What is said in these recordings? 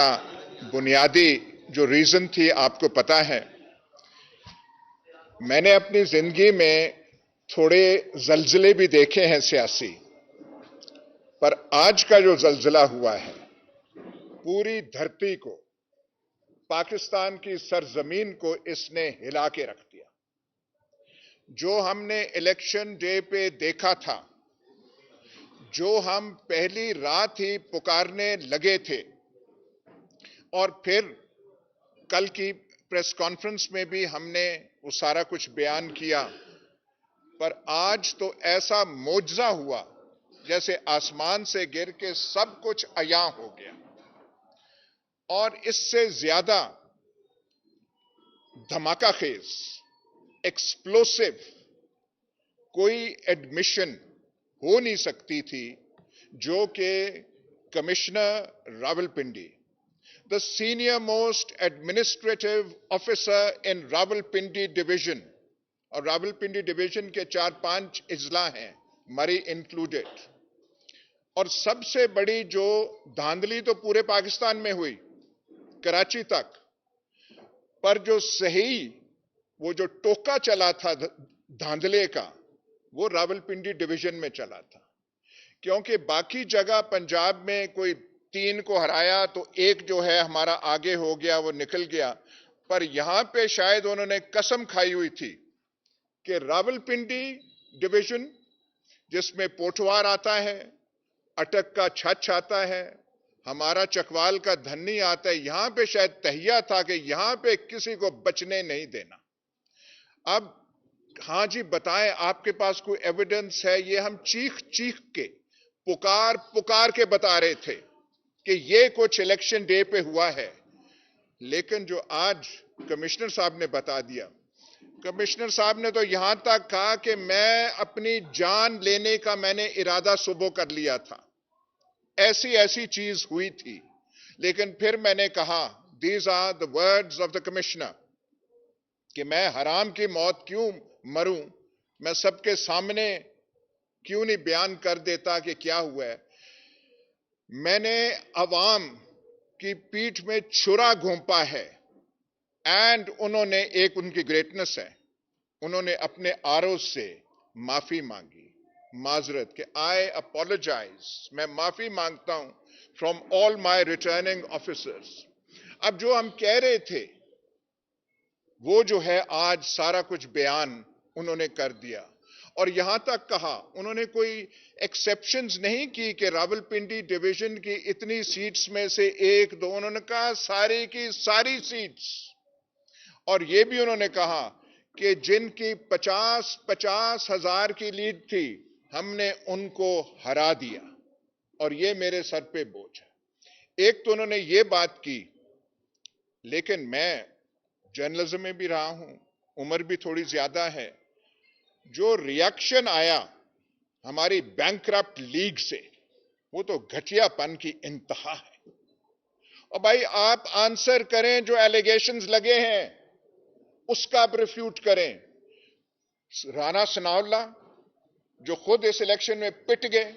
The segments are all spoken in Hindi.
बुनियादी जो रीजन थी आपको पता है। मैंने अपनी जिंदगी में थोड़े जल्जले भी देखे हैं सियासी, पर आज का जो जल्जला हुआ है पूरी धरती को, पाकिस्तान की सरजमीन को इसने हिला के रख दिया। जो हमने इलेक्शन डे पे देखा था, जो हम पहली रात ही पुकारने लगे थे और फिर कल की प्रेस कॉन्फ्रेंस में भी हमने वो सारा कुछ बयान किया, पर आज तो ऐसा मोजज़ा हुआ जैसे आसमान से गिर के सब कुछ अया हो गया। और इससे ज्यादा धमाकाखेज, एक्सप्लोसिव कोई एडमिशन हो नहीं सकती थी जो कि commissioner Rawalpindi, the senior most administrative officer in Rawalpindi division, और रावलपिंडी डिवीजन के 4-5 इजला हैं, मरी इंक्लूडेड, और सबसे बड़ी जो धांधली तो पूरे पाकिस्तान में हुई, कराची तक, पर जो सही वो जो टोका चला था धांधले का, वो रावलपिंडी डिवीजन में चला था। क्योंकि बाकी जगह पंजाब में कोई 3 को हराया तो एक जो है हमारा आगे हो गया, वो निकल गया, पर यहां पे शायद उन्होंने कसम खाई हुई थी कि रावलपिंडी डिवीजन, जिसमें पोठवार आता है, अटक का छछ आता है, हमारा चकवाल का धन्नी आता है, यहां पे शायद तहिया था कि यहां पे किसी को बचने नहीं देना। अब हां जी बताएं, आपके पास कोई एविडेंस है? ये हम चीख चीख के, पुकार पुकार के बता रहे थे कि ये कुछ इलेक्शन डे पे हुआ है, लेकिन जो आज कमिश्नर साहब ने बता दिया, कमिश्नर साहब ने तो यहां तक कहा कि मैं अपनी जान लेने का मैंने इरादा सुबह कर लिया था, ऐसी ऐसी चीज हुई थी। लेकिन फिर मैंने कहा, these are the words of the commissioner, कि मैं हराम की मौत क्यों मरूं, मैं सबके सामने क्यों नहीं बयान कर देता कि क्या हुआ है। मैंने अवाम की पीठ में छुरा घोंपा है, एंड उन्होंने, एक उनकी ग्रेटनेस है, उन्होंने अपने आरोप से माफी मांगी, माजरत के आई अपोलोजाइज, मैं माफी मांगता हूं from all my returning officers. अब जो हम कह रहे थे वो जो है आज सारा कुछ बयान उन्होंने कर दिया, और यहां तक कहा, उन्होंने कोई एक्सेप्शंस नहीं की कि रावलपिंडी डिवीजन की इतनी सीट्स में से एक दो, उन्होंने कहा सारी की सारी सीट्स। और यह भी उन्होंने कहा कि जिनकी 50-50 हजार की लीड थी, हमने उनको हरा दिया, और यह मेरे सर पे बोझ है। एक तो उन्होंने ये बात की, लेकिन मैं जर्नलिज्म में भी रहा हूं, उम्र भी थोड़ी ज्यादा है, जो रिएक्शन आया हमारी बैंकरप्ट लीग से, वो तो घटियापन की इंतहा है। और भाई आप आंसर करें, जो एलिगेशंस लगे हैं उसका आप रिफ्यूट करें। राना सनाउल्लाह जो खुद इस इलेक्शन में पिट गए,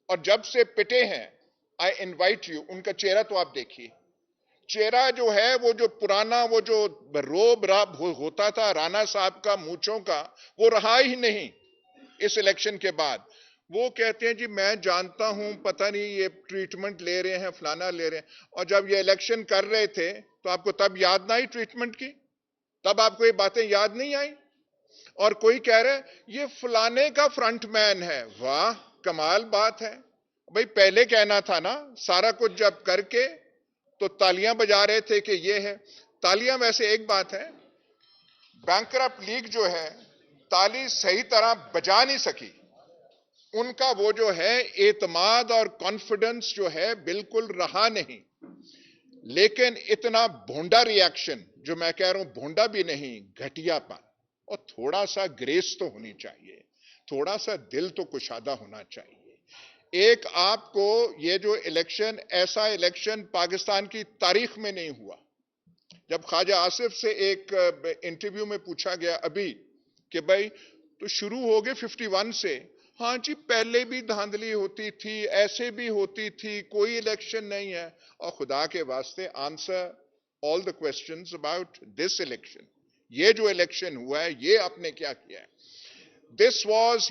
और जब से पिटे हैं, आई इनवाइट यू, उनका चेहरा तो आप देखिए, चेहरा जो है वो जो पुराना वो जो रोब राब होता था राना साहब का, मूंछों का, वो रहा ही नहीं इस इलेक्शन के बाद। वो कहते हैं जी मैं जानता हूं, पता नहीं ये ट्रीटमेंट ले रहे हैं, फलाना ले रहे हैं, और जब ये इलेक्शन कर रहे थे तो आपको तब याद ना आई ट्रीटमेंट की, तब आपको ये बातें याद नहीं आई। और कोई कह रहा है ये फलाने का फ्रंटमैन है, वाह कमाल बात है। भाई पहले कहना था ना, सारा कुछ जब करके तो तालियां बजा रहे थे कि ये है। तालियां वैसे एक बात है, बैंकरप्ट लीग जो है ताली सही तरह बजा नहीं सकी, उनका वो जो है एतमाद और कॉन्फिडेंस जो है बिल्कुल रहा नहीं। लेकिन इतना भोंडा रिएक्शन, जो मैं कह रहा हूं भोंडा भी नहीं, घटियापन, और थोड़ा सा ग्रेस तो होनी चाहिए, थोड़ा सा दिल तो कुशादा होना चाहिए। एक आपको ये जो इलेक्शन, ऐसा इलेक्शन पाकिस्तान की तारीख में नहीं हुआ। जब ख्वाजा आसिफ से एक इंटरव्यू में पूछा गया अभी कि भाई तो शुरू हो गए 51 से, हाँ जी, पहले भी धांधली होती थी, ऐसे भी होती थी, कोई इलेक्शन नहीं है। और खुदा के वास्ते answer all the questions about this election. ये जो इलेक्शन हुआ है, ये आपने क्या किया है?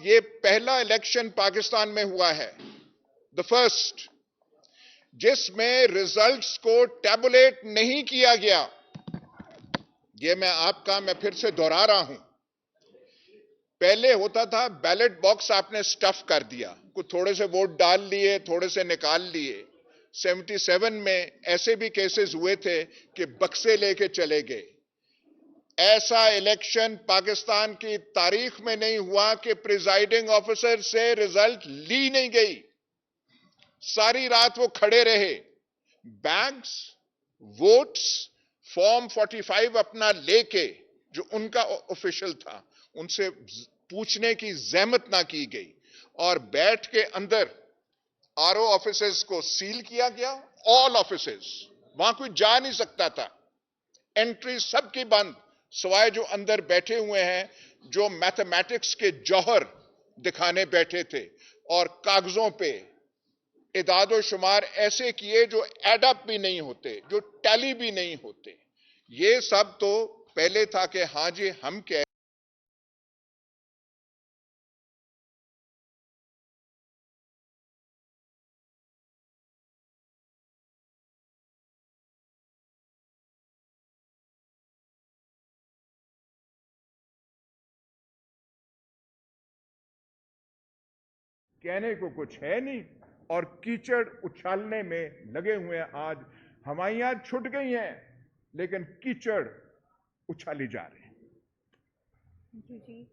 ये पहला इलेक्शन पाकिस्तान में हुआ है, द फर्स्ट, जिसमें रिजल्ट्स को टैबुलेट नहीं किया गया। ये मैं फिर से दोहरा रहा हूं। पहले होता था बैलेट बॉक्स आपने स्टफ कर दिया, कुछ थोड़े से वोट डाल लिए, थोड़े से निकाल लिए। 77 में ऐसे भी केसेस हुए थे कि बक्से लेके चले गए। ऐसा इलेक्शन पाकिस्तान की तारीख में नहीं हुआ कि प्रिजाइडिंग ऑफिसर से रिजल्ट ली नहीं गई। सारी रात वो खड़े रहे, बैग्स, वोट्स, फॉर्म 45 अपना लेके, जो उनका ऑफिशियल था, उनसे पूछने की जहमत ना की गई, और बैठ के अंदर आरओ ऑफिसेस को सील किया गया, ऑल ऑफिसेस, वहां कोई जा नहीं सकता था, एंट्री सबकी बंद, सिवाय जो अंदर बैठे हुए हैं, जो मैथमेटिक्स के जौहर दिखाने बैठे थे और कागजों पे इदादो शुमार ऐसे किए जो एडअप भी नहीं होते, जो टैली भी नहीं होते। ये सब तो पहले था कि हां जी हम कह कहने को कुछ है नहीं, और कीचड़ उछालने में लगे हुए हैं। आज हमाइयां छूट गई हैं, लेकिन कीचड़ उछाली जा रही है। जी।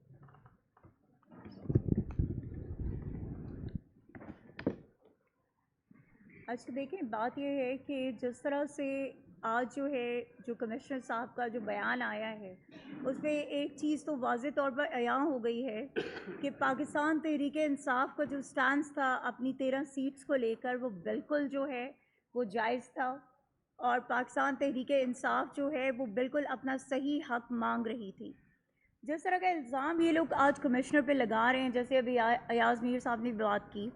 अच्छा देखें, बात यह है कि जिस तरह से आज जो कमिश्नर साहब का जो बयान आया है, उसमें एक चीज़ तो वाज़े तौर पर अयां हो गई है कि पाकिस्तान तहरीक इंसाफ का जो स्टैंड था अपनी 13 सीट्स को लेकर, वो बिल्कुल वो जायज़ था, और पाकिस्तान तहरीक इंसाफ वो बिल्कुल अपना सही हक मांग रही थी। जिस तरह का इल्ज़ाम ये लोग आज कमिश्नर पे लगा रहे हैं, जैसे अभी अयाज मीर साहब ने बात की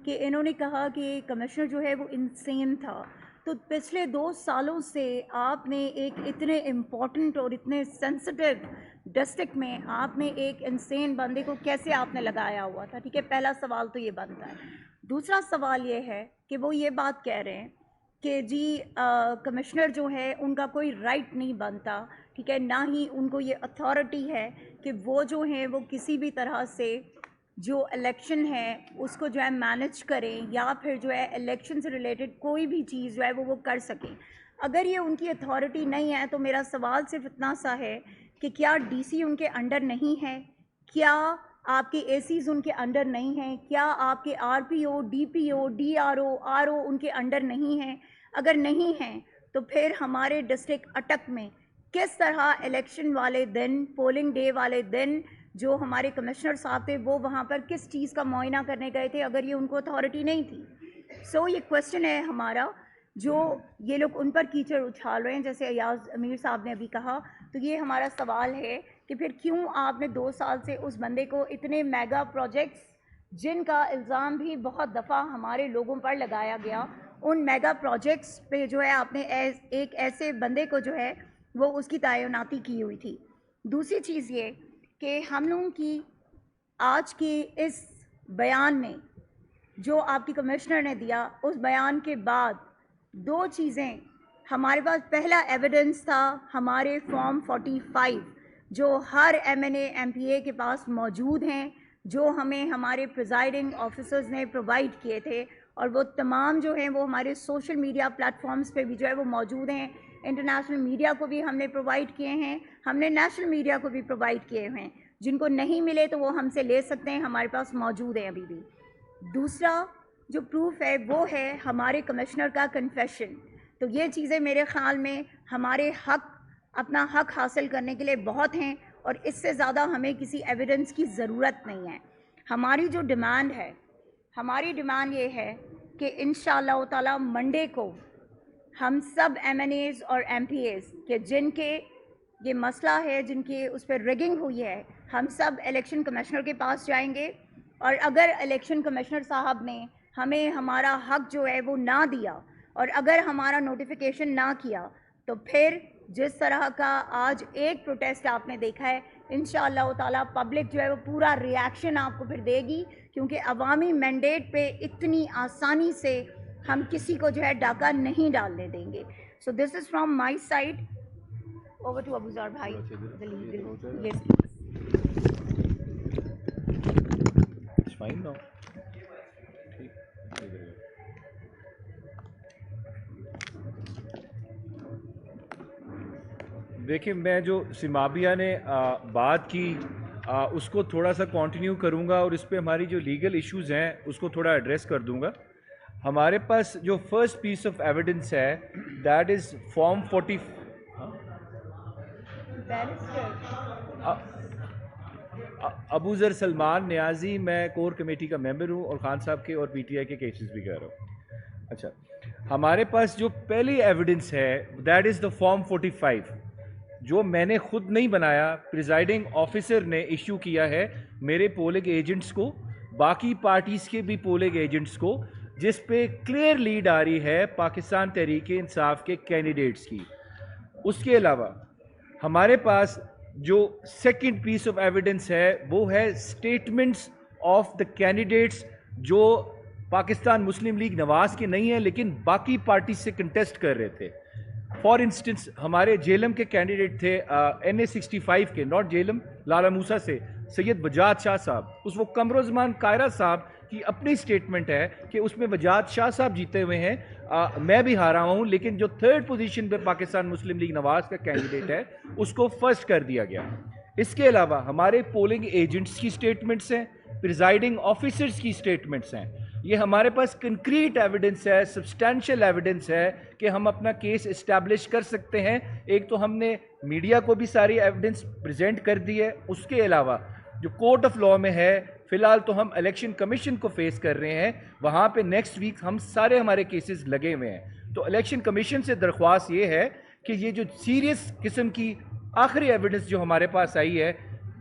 कि इन्होंने कहा कि कमिश्नर वो इंसेन था। तो पिछले 2 सालों से आपने एक इतने इम्पॉर्टेंट और इतने सेंसिटिव डिस्ट्रिक्ट में आपने एक इंसेन बंदे को कैसे आपने लगाया हुआ था? ठीक है, पहला सवाल तो ये बनता है। दूसरा सवाल ये है कि वो ये बात कह रहे हैं कि जी कमिश्नर उनका कोई राइट नहीं बनता, ठीक है, ना ही उनको ये अथॉरिटी है कि वो वो किसी भी तरह से जो इलेक्शन है उसको मैनेज करें, या फिर इलेक्शन से रिलेटेड कोई भी चीज़ वो कर सकें। अगर ये उनकी अथॉरिटी नहीं है, तो मेरा सवाल सिर्फ इतना सा है कि क्या डीसी उनके अंडर नहीं है? क्या आपके एसीज उनके अंडर नहीं हैं? क्या आपके आरपीओ, डीपीओ, डीआरओ, आरओ उनके अंडर नहीं हैं? अगर नहीं हैं, तो फिर हमारे डिस्ट्रिक्ट अटक में किस तरह इलेक्शन वाले दिन, पोलिंग डे वाले दिन, जो हमारे कमिश्नर साहब थे वो वहाँ पर किस चीज़ का मुआयना करने गए थे, अगर ये उनको अथॉरिटी नहीं थी? सो ये क्वेश्चन है हमारा, जो ये लोग उन पर कीचड़ उछाल रहे हैं, जैसे अयाज अमीर साहब ने अभी कहा। तो ये हमारा सवाल है कि फिर क्यों आपने 2 साल से उस बंदे को इतने मेगा प्रोजेक्ट्स, जिनका इल्ज़ाम भी बहुत दफ़ा हमारे लोगों पर लगाया गया, उन मेगा प्रोजेक्ट्स पे आपने एक ऐसे बंदे को वो उसकी तैनाती की हुई थी। दूसरी चीज़ ये कि हम लोगों की आज के इस बयान में जो आपकी कमिश्नर ने दिया, उस बयान के बाद 2 चीज़ें हमारे पास। पहला एविडेंस था हमारे फॉर्म 45, जो हर एमएनए एमपीए के पास मौजूद हैं, जो हमें हमारे प्रिजाइडिंग ऑफिसर्स ने प्रोवाइड किए थे, और वो तमाम वो हमारे सोशल मीडिया प्लेटफॉर्म्स पे भी वो मौजूद हैं। इंटरनेशनल मीडिया को भी हमने प्रोवाइड किए हैं, हमने नेशनल मीडिया को भी प्रोवाइड किए हुए हैं। जिनको नहीं मिले तो वो हमसे ले सकते हैं, हमारे पास मौजूद है अभी भी। दूसरा जो प्रूफ है वो है हमारे कमिश्नर का कन्फेशन। तो ये चीज़ें मेरे ख़्याल में हमारे अपना हक हासिल करने के लिए बहुत हैं, और इससे ज़्यादा हमें किसी एविडेंस की ज़रूरत नहीं है। हमारी जो डिमांड है, हमारी डिमांड ये है कि इंशाअल्लाह ताला मंडे को हम सब एमएनएज़ और एमपीएज़ के जिनके ये मसला है, जिनके उस पर रिगिंग हुई है, हम सब इलेक्शन कमिश्नर के पास जाएंगे और अगर इलेक्शन कमिश्नर साहब ने हमें हमारा हक जो है वो ना दिया और अगर हमारा नोटिफिकेशन ना किया, तो फिर जिस तरह का आज एक प्रोटेस्ट आपने देखा है, इंशाअल्लाह ताला पब्लिक जो है वो पूरा रिएक्शन आपको फिर देगी, क्योंकि अवामी मैंडेट पे इतनी आसानी से हम किसी को जो है डाका नहीं डालने देंगे। So this is from my side. Over to Abuzar भाई, the legal. Yes. It's fine now. देखिए, मैं जो सिमाबिया ने बात की उसको थोड़ा सा कंटिन्यू करूंगा और इस पे हमारी जो लीगल इश्यूज हैं उसको थोड़ा एड्रेस कर दूंगा। हमारे पास जो फर्स्ट पीस ऑफ एविडेंस है that is form 40। Abuzar Salman Niazi, मैं कोर कमेटी का मेंबर हूँ और खान साहब के और पीटीआई के केसेस भी कर रहा हूँ। अच्छा, हमारे पास जो पहली एविडेंस है दैट इज़ द फॉर्म 45 जो मैंने खुद नहीं बनाया, प्रिजाइडिंग ऑफिसर ने इशू किया है मेरे पोलिंग एजेंट्स को, बाकी पार्टीज़ के भी पोलिंग एजेंट्स को, जिस पे क्लियर लीड आ रही है पाकिस्तान तहरीक-ए-इंसाफ के कैंडिडेट्स की। उसके अलावा हमारे पास जो सेकंड पीस ऑफ एविडेंस है वो है स्टेटमेंट्स ऑफ द कैंडिडेट्स जो पाकिस्तान मुस्लिम लीग नवाज के नहीं हैं लेकिन बाकी पार्टी से कंटेस्ट कर रहे थे। फॉर इंस्टेंस हमारे जेलम के कैंडिडेट थे NA 65 के, नॉट जेलम, लाला मूसा से सैयद वजाद शाह साहब। उस वो कमरोजमान कायरा साहब की अपनी स्टेटमेंट है कि उसमें वजाद शाह साहब जीते हुए हैं, मैं भी हारा हूँ, लेकिन जो थर्ड पोजीशन पे पाकिस्तान मुस्लिम लीग नवाज का कैंडिडेट है उसको फर्स्ट कर दिया गया। इसके अलावा हमारे पोलिंग एजेंट्स की स्टेटमेंट्स हैं, प्रिजाइडिंग ऑफिसर्स की स्टेटमेंट्स हैं। ये हमारे पास कंक्रीट एविडेंस है, सब्सटैंशियल एविडेंस है कि हम अपना केस इस्टेब्लिश कर सकते हैं। एक तो हमने मीडिया को भी सारी एविडेंस प्रेजेंट कर दी है, उसके अलावा जो कोर्ट ऑफ लॉ में है, फिलहाल तो हम इलेक्शन कमीशन को फेस कर रहे हैं, वहाँ पे नेक्स्ट वीक हम सारे हमारे केसेस लगे हुए हैं। तो इलेक्शन कमीशन से दरख्वास्त ये है कि ये जो सीरियस किस्म की आखिरी एविडेंस जो हमारे पास आई है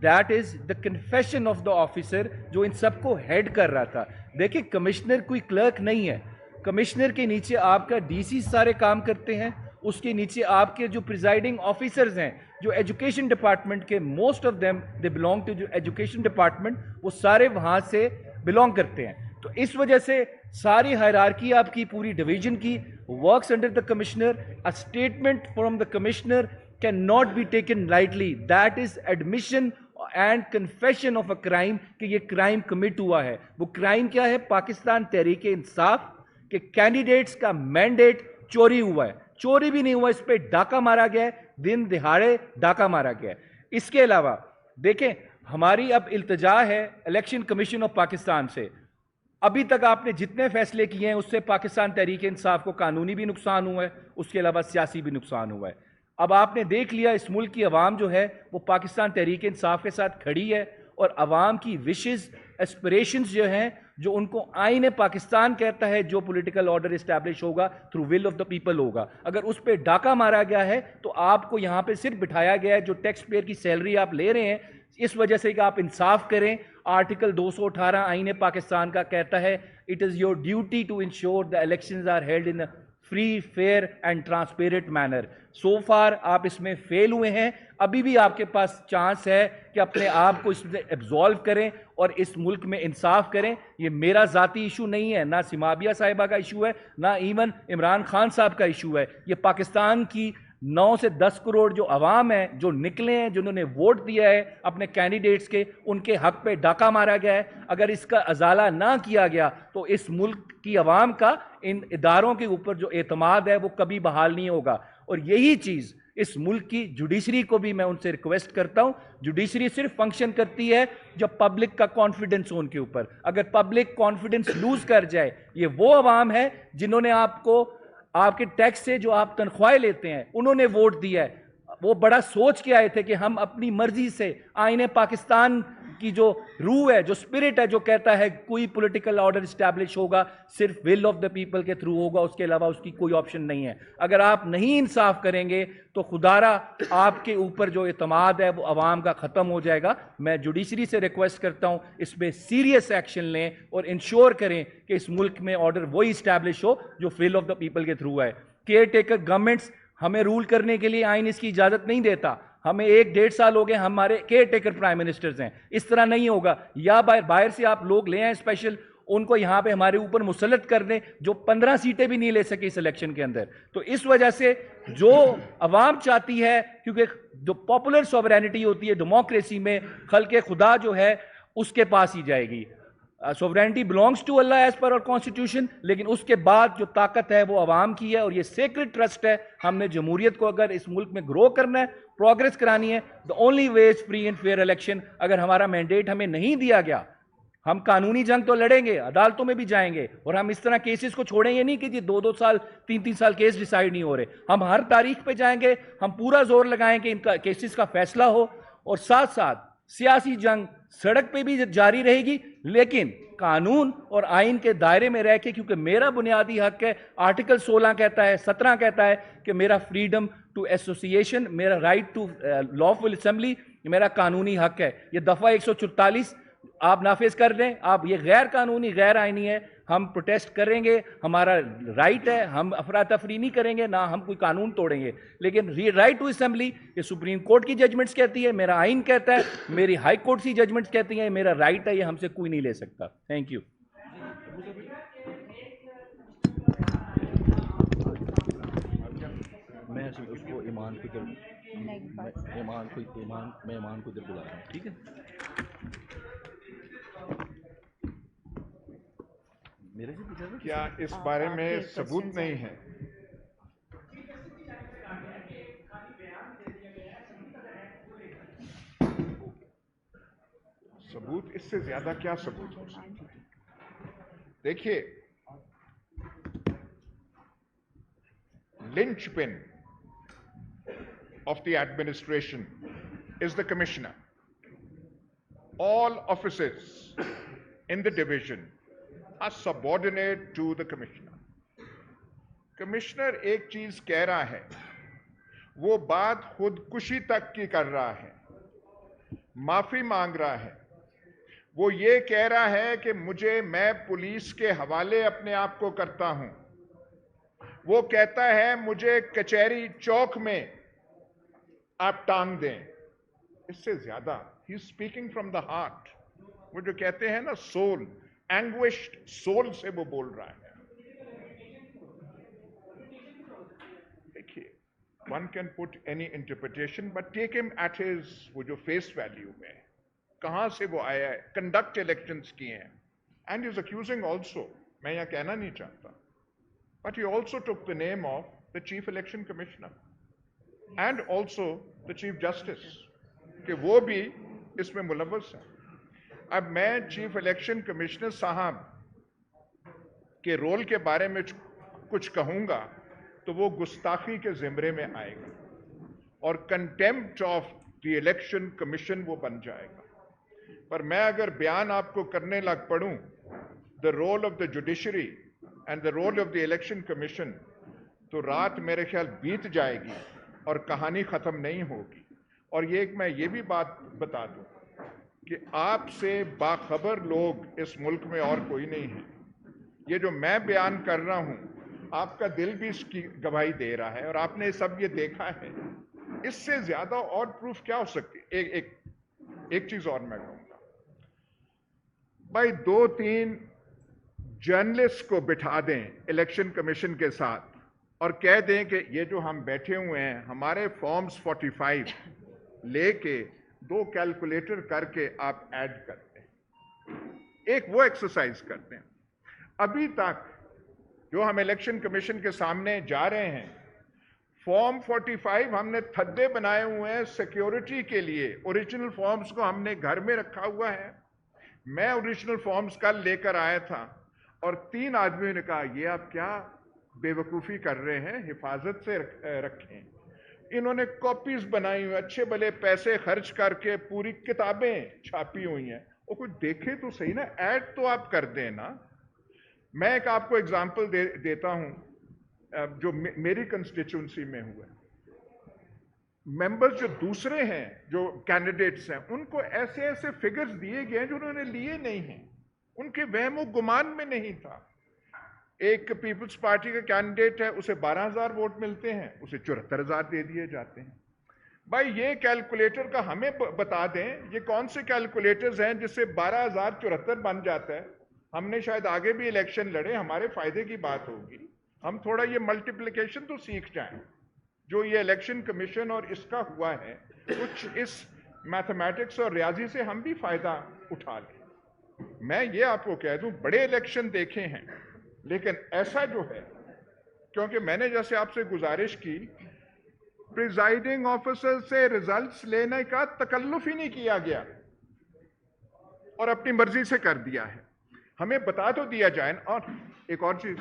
that is the confession of the officer जो इन सबको हेड कर रहा था। देखिए, कमिश्नर कोई क्लर्क नहीं है, कमिश्नर के नीचे आपका डीसी सारे काम करते हैं, उसके नीचे आपके जो प्रिजाइडिंग ऑफिसर्स हैं जो एजुकेशन डिपार्टमेंट के, most of them they belong to जो एजुकेशन डिपार्टमेंट, वो सारे वहाँ से बिलोंग करते हैं। तो इस वजह से सारी हायरार्की आपकी पूरी डिवीजन की works under the commissioner. A statement from the commissioner can not be taken lightly, that is admission and confession of a crime कि ये क्राइम कमिट हुआ है। वो क्राइम क्या है? पाकिस्तान तहरीक इंसाफ के कैंडिडेट्स का मैंडेट चोरी हुआ है। चोरी भी नहीं हुआ, इस पे डाका मारा गया है, दिन दिहाड़े डाका मारा गया है। इसके अलावा देखें, हमारी अब इल्तिजा है इलेक्शन कमीशन ऑफ पाकिस्तान से, अभी तक आपने जितने फैसले किए हैं उससे पाकिस्तान तहरीक इंसाफ को कानूनी भी नुकसान हुआ है, उसके अलावा सियासी भी नुकसान हुआ है। अब आपने देख लिया इस मुल्क की आवाम जो है वो पाकिस्तान तहरीक इंसाफ के साथ खड़ी है और आवाम की विशेस एस्पिरेशंस जो हैं, जो उनको आईन पाकिस्तान कहता है, जो पॉलिटिकल ऑर्डर इस्टेब्लिश होगा through will of the people होगा, अगर उस पर डाका मारा गया है तो आपको यहाँ पे सिर्फ बिठाया गया है, जो टैक्स पेयर की सैलरी आप ले रहे हैं इस वजह से कि आप इंसाफ करें। आर्टिकल 218 आईन पाकिस्तान का कहता है it is your duty to ensure the elections are held in free, fair and transparent manner. So far आप इसमें फेल हुए हैं, अभी भी आपके पास चांस है कि अपने आप को इसमें एब्जॉल्व करें और इस मुल्क में इंसाफ करें। ये मेरा ज़ाती इशू नहीं है, ना सिमाबिया साहिबा का इशू है, ना इवन इमरान खान साहब का इशू है। ये पाकिस्तान की 9 से 10 करोड़ जो अवाम है, जो निकले हैं, जिन्होंने वोट दिया है अपने कैंडिडेट्स के, उनके हक पे डाका मारा गया है। अगर इसका अजाला ना किया गया तो इस मुल्क की अवाम का इन इदारों के ऊपर जो एतमाद है वो कभी बहाल नहीं होगा। और यही चीज़ इस मुल्क की जुडिशरी को भी मैं उनसे रिक्वेस्ट करता हूं। जुडिशरी सिर्फ फंक्शन करती है जब पब्लिक का कॉन्फिडेंस हो उनके ऊपर। अगर पब्लिक कॉन्फिडेंस लूज कर जाए, ये वो अवाम है जिन्होंने आपको आपके टैक्स से जो आप तनख्वाहें लेते हैं उन्होंने वोट दिया है, वो बड़ा सोच के आए थे कि हम अपनी मर्जी से आईने पाकिस्तान की जो रूह है, जो स्पिरिट है, जो कहता है कोई पॉलिटिकल ऑर्डर स्टैब्लिश होगा सिर्फ विल ऑफ द पीपल के थ्रू होगा, उसके अलावा उसकी कोई ऑप्शन नहीं है। अगर आप नहीं इंसाफ करेंगे तो खुदारा आपके ऊपर जो इतमाद है वो अवाम का ख़त्म हो जाएगा। मैं जुडिशरी से रिक्वेस्ट करता हूँ इस पर सीरियस एक्शन लें और इंश्योर करें कि इस मुल्क में ऑर्डर वही इस्टेब्लिश हो जो विल ऑफ द पीपल के थ्रू है। केयर टेकर गवर्नमेंट्स हमें रूल करने के लिए आइन इसकी इजाज़त नहीं देता। हमें 1-1.5 साल हो गए, हमारे केयर टेकर प्राइम मिनिस्टर्स हैं। इस तरह नहीं होगा। या बाहर से आप लोग ले आए स्पेशल, उनको यहां पे हमारे ऊपर मुसल्लत कर दें, जो 15 सीटें भी नहीं ले सके इस इलेक्शन के अंदर। तो इस वजह से जो अवाम चाहती है, क्योंकि जो पॉपुलर सॉवरेनिटी होती है डेमोक्रेसी में, खल्के खुदा जो है उसके पास ही जाएगी। Sovereignty belongs to Allah as per our constitution, लेकिन उसके बाद जो ताकत है वो अवाम की है और ये सेक्रेड ट्रस्ट है। हमने जमहूरियत को अगर इस मुल्क में ग्रो करना है, प्रोग्रेस करानी है, the only way is free and fair election. अगर हमारा मैंडेट हमें नहीं दिया गया, हम कानूनी जंग तो लड़ेंगे, अदालतों में भी जाएंगे, और हम इस तरह केसेस को छोड़ेंगे नहीं कि जी 2-2 साल 3-3 साल केस डिसाइड नहीं हो रहे। हम हर तारीख पे जाएंगे, हम पूरा जोर लगाएंगे इनका केसेस का फैसला हो, और साथ साथ सियासी जंग सड़क पे भी जारी रहेगी, लेकिन कानून और आइन के दायरे में रह के, क्योंकि मेरा बुनियादी हक है। आर्टिकल 16 कहता है, 17 कहता है कि मेरा फ्रीडम टू एसोसिएशन, मेरा राइट टू लॉफुल असेंबली मेरा कानूनी हक है। ये दफ़ा 144 आप नाफिज कर दें, आप ये गैर कानूनी गैर आइनी है, हम प्रोटेस्ट करेंगे, हमारा राइट है, हम अफरा तफरी नहीं करेंगे, ना हम कोई कानून तोड़ेंगे। लेकिन राइट टू असेंबली ये सुप्रीम कोर्ट की जजमेंट्स कहती है, मेरा आइन कहता है, मेरी हाई कोर्ट की जजमेंट्स कहती हैं, मेरा राइट है, ये हमसे कोई नहीं ले सकता। Thank you. मैं उसको ईमान को इधर ईमान को इधर बुला रहा हूँ, ठीक है? मेरे से पूछा था क्या इस बारे में सबूत नहीं है? सबूत, इससे ज्यादा क्या सबूत हो सकता है? देखिए, linchpin of the administration is the commissioner. All offices in the division are subordinate to the commissioner. Commissioner एक चीज कह रहा है, वो बात खुदकुशी तक की कर रहा है, माफी मांग रहा है। वो ये कह रहा है कि मैं पुलिस के हवाले अपने आप को करता हूं। वो कहता है मुझे कचहरी चौक में आप टांग दें। इससे ज्यादा he speaking from the heart. वो जो कहते हैं ना सोल, एंग्विश्ड सोल से वो बोल रहा है। देखिए, one can put any interpretation, but take him at his वो जो फेस वैल्यू में, कहां से वो आया है, कंडक्ट इलेक्शंस किए हैं, एंड इज अक्यूजिंग ऑल्सो, मैं यहां कहना नहीं चाहता, but he also took the name of the Chief Election Commissioner and also the Chief Justice, कि वो भी इसमें मुलव्वस है। अब मैं चीफ इलेक्शन कमिश्नर साहब के रोल के बारे में कुछ कहूंगा तो वो गुस्ताखी के जिम्रे में आएगा और contempt of the election commission वो बन जाएगा। पर मैं अगर बयान आपको करने लग पड़ूं, the role of the judiciary and the role of the election commission, तो रात मेरे ख्याल बीत जाएगी और कहानी खत्म नहीं होगी। और मैं ये भी बात बता दूं कि आपसे बाखबर लोग इस मुल्क में और कोई नहीं है। ये जो मैं बयान कर रहा हूं, आपका दिल भी इसकी गवाही दे रहा है और आपने सब ये देखा है। इससे ज्यादा और प्रूफ क्या हो सकती है? एक चीज और मैं कहूंगा, भाई 2-3 जर्नलिस्ट को बिठा दें इलेक्शन कमीशन के साथ और कह दें कि ये जो हम बैठे हुए हैं, हमारे फॉर्म्स 45 लेके 2 कैलकुलेटर करके आप ऐड करते हैं, एक वो एक्सरसाइज करते हैं। अभी तक जो हम इलेक्शन कमीशन के सामने जा रहे हैं, फॉर्म 45 हमने थद्दे बनाए हुए हैं सिक्योरिटी के लिए। ओरिजिनल फॉर्म्स को हमने घर में रखा हुआ है। मैं ओरिजिनल फॉर्म्स कल लेकर आया था और 3 आदमियों ने कहा ये आप क्या बेवकूफ़ी कर रहे हैं, हिफाजत से रखें। इन्होंने कॉपीज बनाई हुई, अच्छे भले पैसे खर्च करके पूरी किताबें छापी हुई हैं, वो कुछ देखे तो सही ना, ऐड तो आप कर दें ना। मैं एक आपको एग्जांपल देता हूं जो मेरी कंस्टिट्यूंसी में हुआ। मेंबर्स जो दूसरे हैं, जो कैंडिडेट्स हैं, उनको ऐसे ऐसे फिगर्स दिए गए जो उन्होंने लिए नहीं हैं, उनके वहमो गुमान में नहीं था। एक पीपल्स पार्टी का कैंडिडेट है, उसे 12,000 वोट मिलते हैं, उसे 74,000 दे दिए जाते हैं। भाई ये कैलकुलेटर का हमें बता दें, ये कौन से कैलकुलेटर्स हैं जिससे 12,074 बन जाता है। हमने शायद आगे भी इलेक्शन लड़े, हमारे फायदे की बात होगी, हम थोड़ा ये मल्टीप्लिकेशन तो सीख जाएं। जो ये इलेक्शन कमीशन और इसका हुआ है, कुछ इस मैथमेटिक्स और रियाजी से हम भी फायदा उठा लें। मैं ये आपको कह दूं, बड़े इलेक्शन देखे हैं, लेकिन ऐसा जो है, क्योंकि मैंने जैसे आपसे गुजारिश की, प्रिजाइडिंग ऑफिसर से रिजल्ट्स लेने का तकल्लुफ ही नहीं किया गया और अपनी मर्जी से कर दिया है। हमें बता तो दिया जाए। और एक और चीज,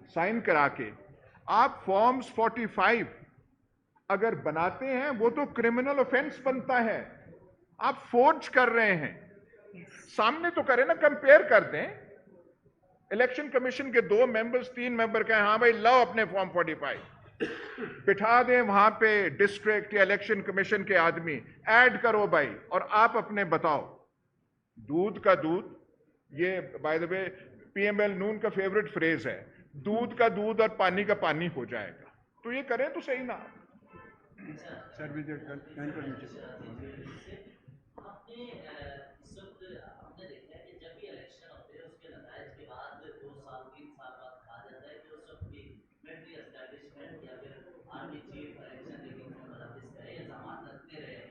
साइन करा के आप फॉर्म्स 45 अगर बनाते हैं, वो तो क्रिमिनल ऑफेंस बनता है। आप फोर्ज कर रहे हैं, सामने तो करें ना, कंपेयर कर दें। इलेक्शन कमीशन के 2 मेंबर्स 3 मेंबर कहें हाँ भाई लाओ अपने फॉर्म 45, बिठा दें वहां पे डिस्ट्रिक्ट या इलेक्शन कमीशन के आदमी, ऐड करो भाई, और आप अपने बताओ। दूध का दूध, ये बाय द वे पीएमएल नून का फेवरेट फ्रेज है, दूध का दूध और पानी का पानी हो जाएगा। तो ये करें तो सही ना। सर आपने देखा है कि जब भी इलेक्शन होते हैं उसके नतायज के बाद 2 साल 3 साल बाद कहा जाता है कि उस वक्त की मिलिट्री एस्टैब्लिशमेंट या फिर आर्मी चीफ इलेक्शन रिगिंग में मुलविस रहे, इल्जाम लगते रहे।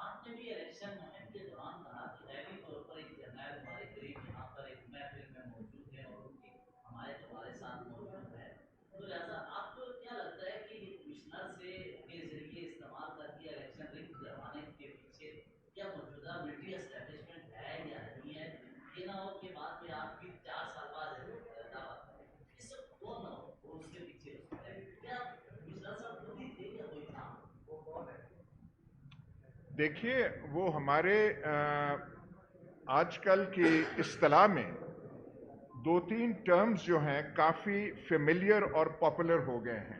आपने भी इलेक्शन मुहिम के दौरान कहा कि ज़ाहिरी तौर पर एक जर्नैल हमारे करीब यहाँ पर एक महफिल में मौजूद है और उनकी हमारे तुम्हारे साथ मौजूद है, तो लिहाजा आपको क्या लगता है कि कमिश्नर से के जरिए इस्तेमाल करके इलेक्शन रिग करवाने के पीछे क्या मौजूदा मिलिट्री एस्टैब्लिशमेंट है या नहीं है? ये ना हो कि बाद में आपकी 4 साल बाद दावा करें, ये सब कौन ना हो उसके पीछे क्या कमिश्नर साहब खुद ही थे या कोई था? वो कौन है? देखिए, वो हमारे आजकल की इस्तिलाह में 2-3 टर्म्स जो हैं काफी फेमिलियर और पॉपुलर हो गए हैं।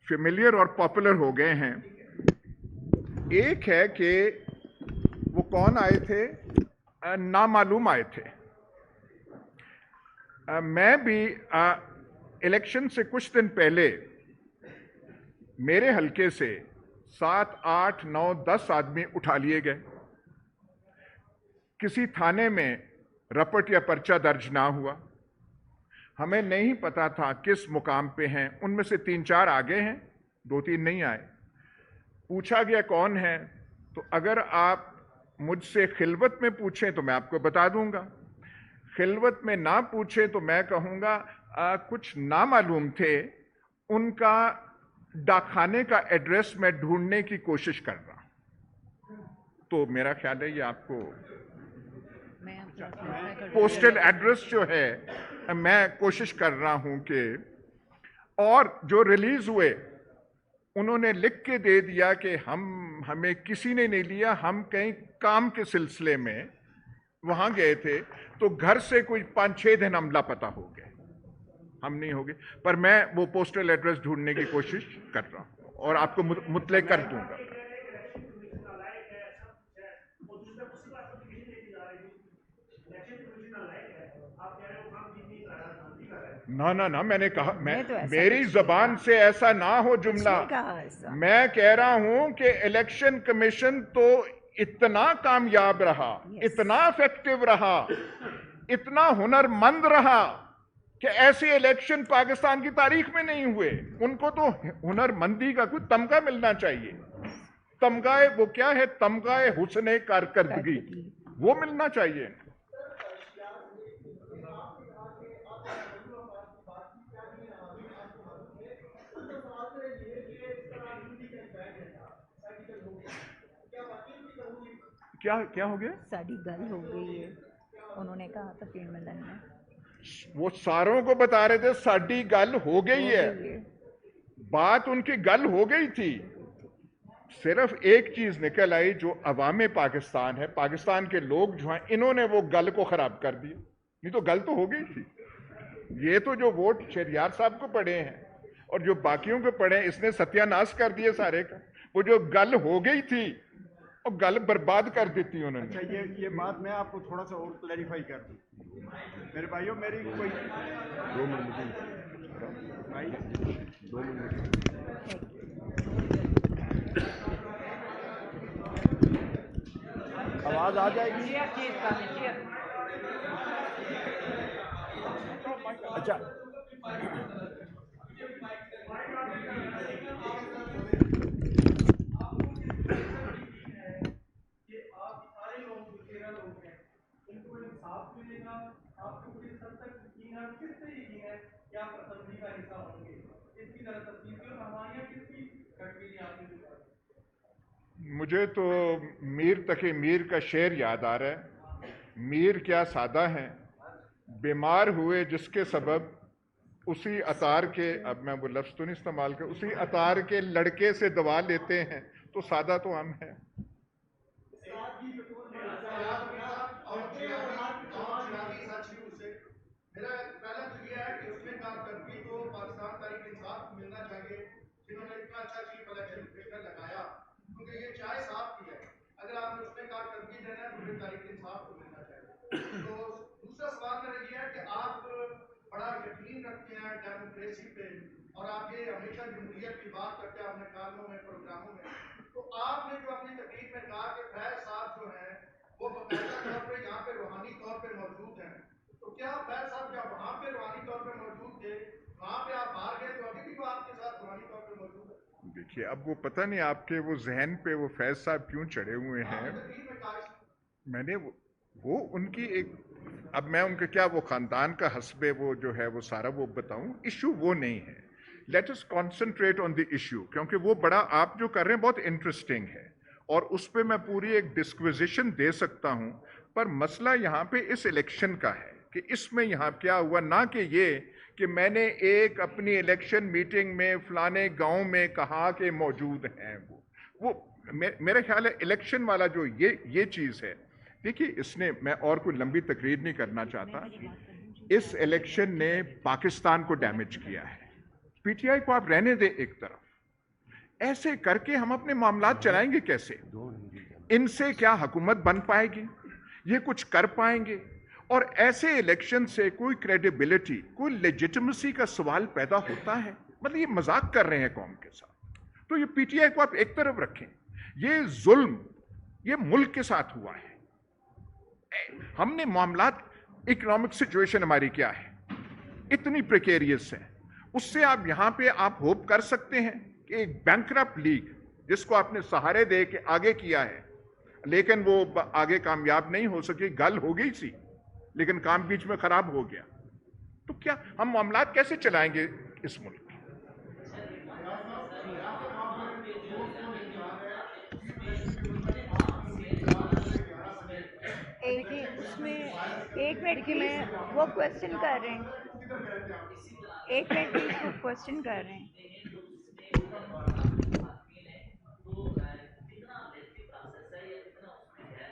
फेमिलियर और पॉपुलर हो गए हैं। एक है कि वो कौन आए थे, नामालूम आए थे। मैं भी इलेक्शन से कुछ दिन पहले मेरे हलके से 7, 8, 9, 10 आदमी उठा लिए गए। किसी थाने में रपट या पर्चा दर्ज ना हुआ। हमें नहीं पता था किस मुकाम पे हैं। उनमें से 3-4 आगे हैं, 2-3 नहीं आए। पूछा गया कौन है, तो अगर आप मुझसे खिलवत में पूछें तो मैं आपको बता दूंगा, खिलवत में ना पूछें तो मैं कहूंगा कुछ नामालूम थे, उनका डाकखाने का एड्रेस मैं ढूंढने की कोशिश कर रहा हूं। तो मेरा ख्याल है ये आपको पोस्टल एड्रेस जो है मैं कोशिश कर रहा हूं कि, और जो रिलीज हुए उन्होंने लिख के दे दिया कि हमें किसी ने नहीं लिया, हम कहीं काम के सिलसिले में वहां गए थे, तो घर से कोई 5-6 दिन हम लापता हो गए, हम नहीं हो गए। पर मैं वो पोस्टल एड्रेस ढूंढने की कोशिश कर रहा हूं और आपको मुतले कर दूंगा। ना मैंने कहा, मेरी जबान से ऐसा ना हो जुमला। मैं कह रहा हूं कि इलेक्शन कमीशन तो इतना कामयाब रहा, इतना इफेक्टिव रहा, इतना हुनरमंद रहा कि ऐसे इलेक्शन पाकिस्तान की तारीख में नहीं हुए। उनको तो हुनरमंदी का कोई तमगा मिलना चाहिए। तमगाए वो क्या है, तमगाए हुस्ने कारकर्दगी, वो मिलना चाहिए। क्या हो गया? साड़ी गल हो गई है, उन्होंने कहा था फिर मिलन में। वो सारों को बता रहे थे साड़ी गल हो गई है। बात उनकी गल हो गई थी, सिर्फ एक चीज निकल आई जो अवाम पाकिस्तान है, पाकिस्तान के लोग जो हैं, इन्होंने वो गल को खराब कर दिया। नहीं तो गल तो हो गई थी। ये तो जो वोट शहरियार साहब को पड़े हैं और जो बाकियों को पड़े हैं, इसने सत्यानाश कर दिया सारे का। वो जो गल हो गई थी और गल बर्बाद कर दी थी उन्होंने। अच्छा, ये बात मैं आपको थोड़ा सा और क्लैरिफाई कर दूं। मेरे भाइयों, मेरी कोई 2 मिनट भाई 2 मिनट आवाज आ जाएगी। अच्छा, मुझे तो मीर तके मीर का शेर याद आ रहा है। मीर क्या सादा है, बीमार हुए जिसके सबब उसी अतार के, अब मैं वो लफ्ज तो नहीं इस्तेमाल कर, उसी अतार के लड़के से दवा लेते हैं, तो सादा तो हम हैं। मेरा पहला तो ये है कि उसमें कारकर्दगी तो पाकिस्तान तहरीक इंसाफ को मिलना चाहिए, जिन्होंने इतना अच्छा चीफ इलेक्शन कमीशन लगाया, क्योंकि ये चाय साफ की है। अगर आपने उसमें कारकर्दगी देना है तो फिर तहरीक इंसाफ को मिलना चाहिए। तो दूसरा सवाल मेरा ये है कि आप बड़ा यकीन रखते हैं डेमोक्रेसी पे, और आप ये हमेशा जमहूरियत की बात करते हैं अपने कामों में, प्रोग्रामों में। तो आपने जो अपनी तकरीर में कहा कि फैज साहब जो हैं वो बाकायदा तौर पर यहाँ पे रूहानी तौर पर मौजूद हैं, तो क्या फैज साहब क्या वहां पे रूहानी तौर पे मौजूद थे? वहां पे आप बाहर गए तो अभी भी वो आपके साथ रूहानी तौर पे मौजूद है? देखिए, अब वो पता नहीं आपके वो जहन पे वो फैज साहब क्यों चढ़े हुए हैं। मैंने वो उनकी एक, अब मैं उनके क्या वो खानदान का हस्बे वो जो है वो सारा वो बताऊं, इशू वो नहीं है। Let us concentrate on the issue, क्योंकि वो बड़ा आप जो कर रहे हैं बहुत इंटरेस्टिंग है और उस पर मैं पूरी एक डिस्क्विजिशन दे सकता हूं। पर मसला यहाँ पे इस इलेक्शन का है कि इसमें यहाँ क्या हुआ, ना कि ये कि मैंने एक अपनी इलेक्शन मीटिंग में फलाने गांव में कहा कि मौजूद हैं। वो मेरा ख्याल है इलेक्शन वाला जो ये चीज़ है। देखिए, इसने, मैं और कोई लंबी तकरीर नहीं करना चाहता, इस इलेक्शन ने पाकिस्तान को डैमेज किया है। पीटीआई को आप रहने दें एक तरफ, ऐसे करके हम अपने मामलात चलाएंगे कैसे? इनसे क्या हुकूमत बन पाएगी? ये कुछ कर पाएंगे? और ऐसे इलेक्शन से कोई क्रेडिबिलिटी, कोई लेजिटिमेसी का सवाल पैदा होता है? मतलब ये मजाक कर रहे हैं कौम के साथ। तो ये पीटीआई को आप एक तरफ रखें, ये जुल्म ये मुल्क के साथ हुआ है। हमने मामलात, इकोनॉमिक सिचुएशन हमारी क्या है, इतनी प्रिकेरियस है, उससे आप यहां पे आप होप कर सकते हैं कि एक बैंकरप्ट लीग जिसको आपने सहारे दे के आगे किया है, लेकिन वो आगे कामयाब नहीं हो सकी, गल हो गई थी लेकिन काम बीच में खराब हो गया, तो क्या हम मामलात कैसे चलाएंगे इस मुल्क में? एक मिनट की मैं वो क्वेश्चन कर रहे हैं, एक मिनट प्लीज, वो क्वेश्चन कर रहे हैं।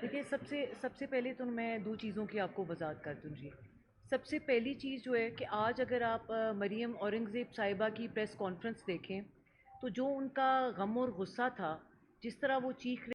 देखिए, सबसे पहले तो मैं 2 चीज़ों की आपको वजाहत कर दूँ जी। सबसे पहली चीज़ जो है कि आज अगर आप मरियम औरंगज़ेब साहिबा की प्रेस कॉन्फ्रेंस देखें, तो जो उनका गम और गुस्सा था, जिस तरह वो चीख